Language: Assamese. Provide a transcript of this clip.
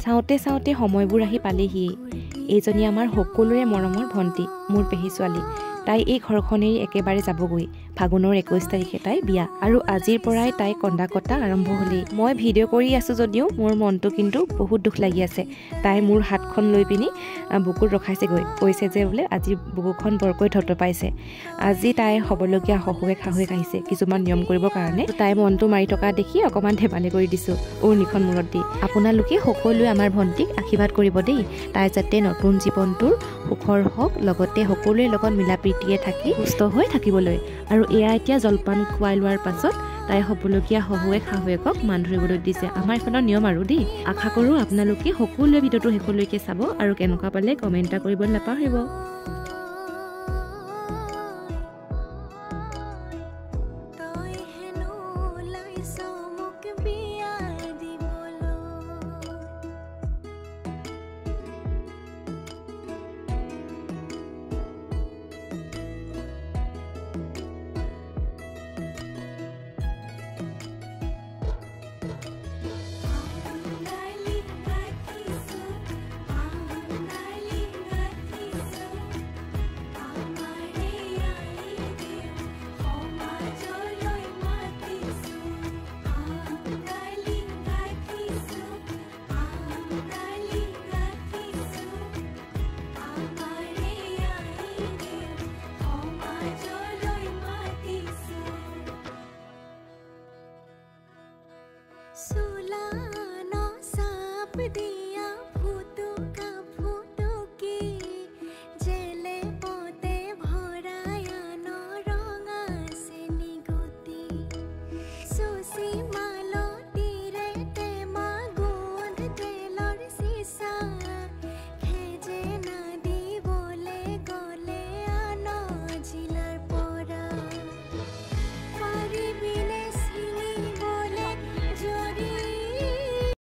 চাওঁতে চাওঁতে সময়বোৰ আহি পালেহি। এইজনী আমাৰ সকলোৰে মৰমৰ ভণ্টি, মোৰ পেহী ছোৱালী। তাই এই ঘৰখনেই একেবাৰে যাবগৈ। ফাগুনৰ 21 তাৰিখে তাই বিয়া, আৰু আজিৰ পৰাই তাই কন্দা কটা আৰম্ভ হ'লেই। মই ভিডিঅ' কৰি আছোঁ যদিও মোৰ মনটো কিন্তু বহুত দুখ লাগি আছে। তাই মোৰ হাতখন লৈ পিনি বুকুত ৰখাইছেগৈ, কৈছে যে বোলে আজি বুকুখন বৰকৈ থপথপাইছে। আজি তাইৰ হ'বলগীয়া শহুৱেক শাহুৱেক আহিছে কিছুমান নিয়ম কৰিবৰ কাৰণে। তাই মনটো মাৰি থকা দেখি অকণমান ধেমালি কৰি দিছোঁ উৰণিখন মূৰত দি। আপোনালোকে সকলোৱে আমাৰ ভণ্টিক আশীৰ্বাদ কৰিব দেই। তাই যাতে নতুন জীৱনটোৰ সুখৰ হওক, লগতে সকলোৰে লগত মিলা প্ৰীতিয়ে থাকি সুস্থ হৈ থাকিবলৈ। আৰু এয়া এতিয়া জলপান খুৱাই লোৱাৰ পাছত তাই হ'বলগীয়া শহুৱেক শাহুৱেকক মান ধৰিবলৈ দিছে। আমাৰ এইখনৰ নিয়ম আৰু দেই। আশা কৰোঁ আপোনালোকে সকলোৱে ভিডিঅ'টো শেষলৈকে চাব, আৰু কেনেকুৱা পালে কমেণ্ট এটা কৰিব নাপাহৰিব। सुलाना साप दिया